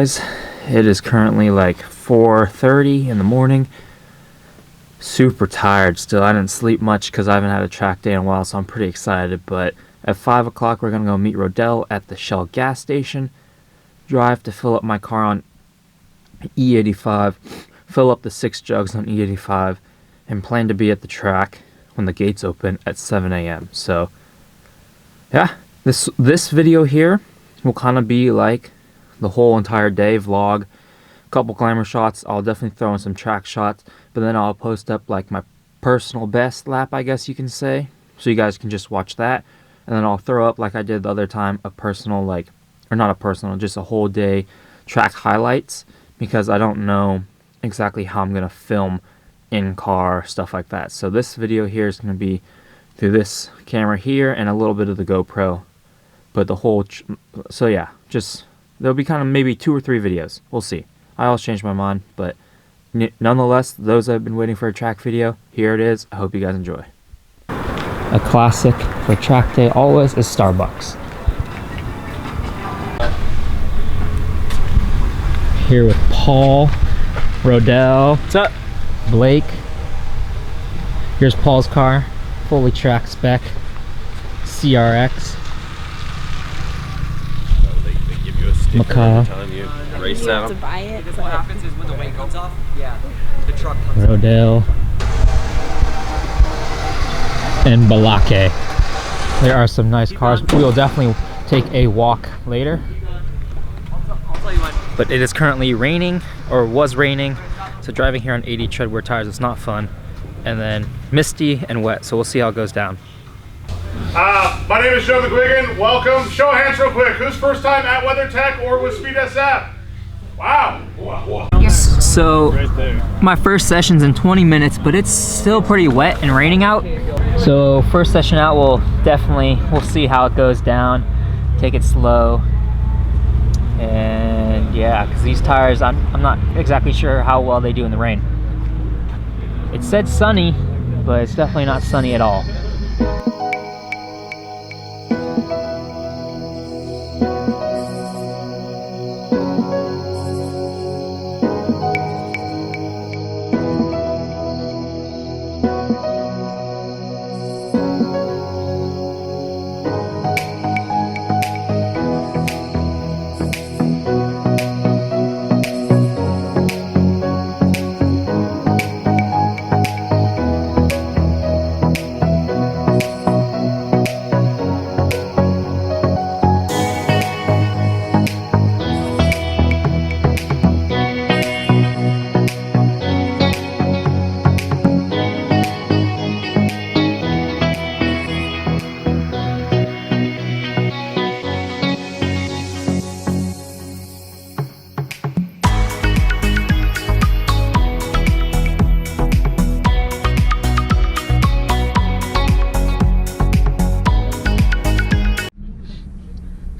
guys, it is currently like 4:30 in the morning. Super tired still. I didn't sleep much because I haven't had a track day in a while, so I'm pretty excited. But at 5 o'clock we're gonna go meet Rodell at the Shell gas station, drive to fill up my car on E85, fill up the 6 jugs on E85, and plan to be at the track when the gates open at 7 a.m. So yeah, this video here will kind of be like the whole entire day vlog. A couple glamour shots. I'll definitely throw in some track shots, but then I'll post up like my personal best lap, I guess you can say, so you guys can just watch that. And then I'll throw up, like I did the other time, a personal, like, or not a personal, just a whole day track highlights, because I don't know exactly how I'm gonna film in car, stuff like that. So this video here is gonna be through this camera here and a little bit of the GoPro, but the whole so yeah, just there'll be kind of maybe 2 or 3 videos. We'll see. I always change my mind, but nonetheless, those that have been waiting for a track video, here it is. I hope you guys enjoy. A classic for track day always is Starbucks. Here with Paul, Rodell, what's up? Blake. Here's Paul's car, fully track spec, CRX. They give you a sticker every time you race out. To buy it. Because what happens is when the weight comes off, the truck comes Rodell and Balake. There are some nice cars. We will definitely take a walk later. I'll tell you what. But it is currently raining, or was raining, so driving here on 80 treadwear tires is not fun. And then misty and wet, so we'll see how it goes down. My name is Joe McGuigan. Welcome. Show of hands real quick. Who's first time at WeatherTech or with Speed SF? Wow. So my first session's in 20 minutes, but it's still pretty wet and raining out. So first session out, we'll see how it goes down. Take it slow. And yeah, because these tires, I'm not exactly sure how well they do in the rain. It said sunny, but it's definitely not sunny at all.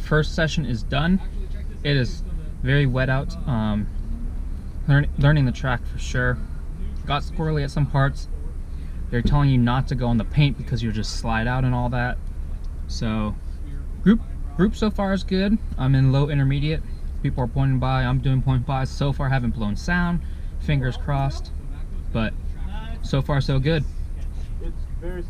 First session is done. It is very wet out. Learning the track for sure. Got squirrely at some parts. They're telling you not to go on the paint because you'll just slide out and all that. So group so far is good. I'm in low intermediate. People are pointing by. I'm doing point by. So far haven't blown sound. Fingers crossed. But so far so good. It's very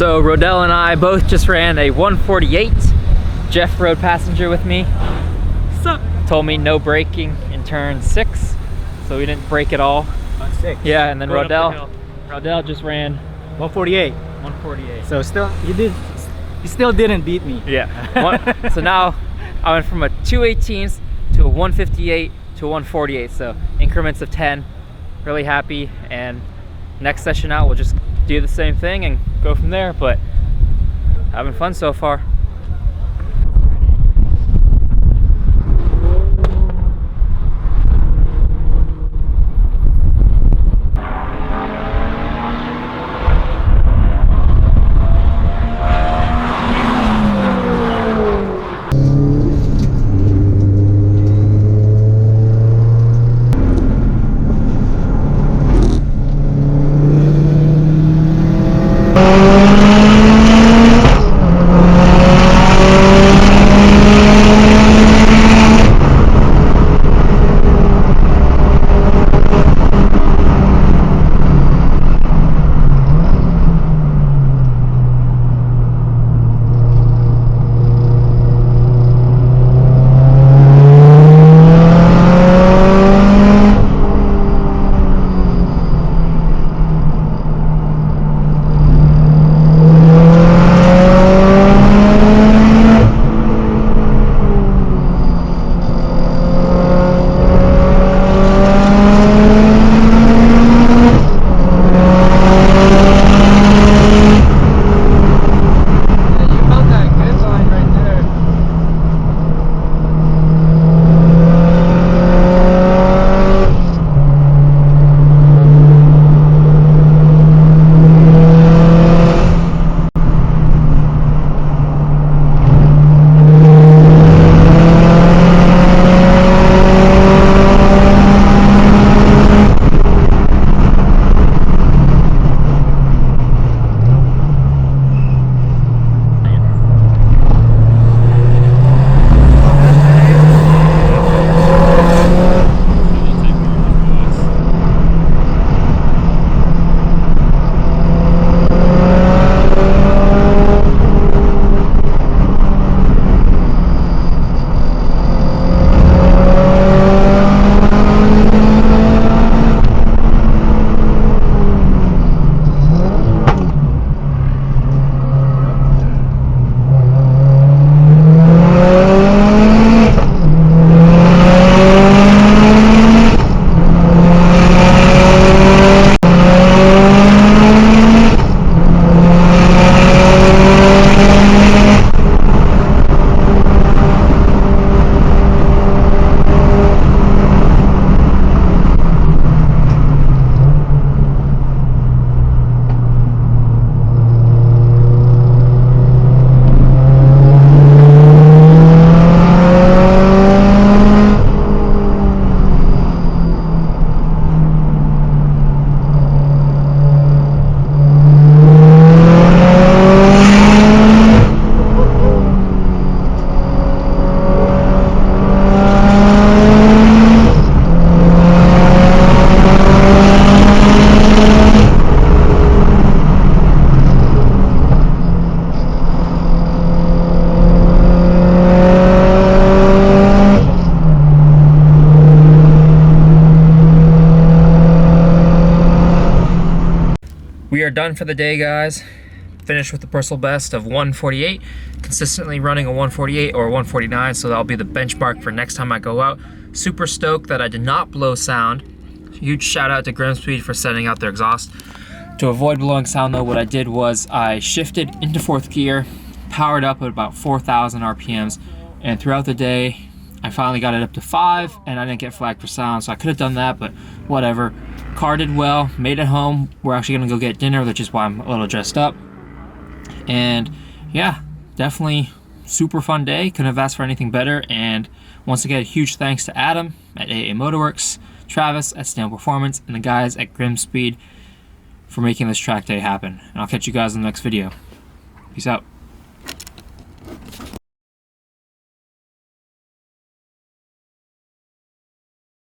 So Rodell and I both just ran a 148. Jeff rode passenger with me. Sup? Told me no braking in turn 6, so we didn't brake at all. On 6. Yeah, and then Rodell just ran 148. 148. So still, you still didn't beat me. Yeah. So now I went from a 218s to a 158 to a 148. So increments of 10. Really happy. And next session out, we'll just do the same thing and go from there. But having fun so far. We are done for the day, guys. Finished with the personal best of 148, consistently running a 148 or a 149, so that'll be the benchmark for next time I go out. Super stoked that I did not blow sound. Huge shout out to Grimmspeed for setting out their exhaust. To avoid blowing sound though, what I did was I shifted into 4th gear, powered up at about 4,000 RPMs, and throughout the day, I finally got it up to 5, and I didn't get flagged for sound, so I could have done that, but whatever. Car did well, made it home. We're actually gonna go get dinner, which is why I'm a little dressed up. And yeah, definitely super fun day. Couldn't have asked for anything better. And once again, huge thanks to Adam at AA Motorworks, Travis at Snail Performance, and the guys at Grimmspeed for making this track day happen. And I'll catch you guys in the next video. Peace out.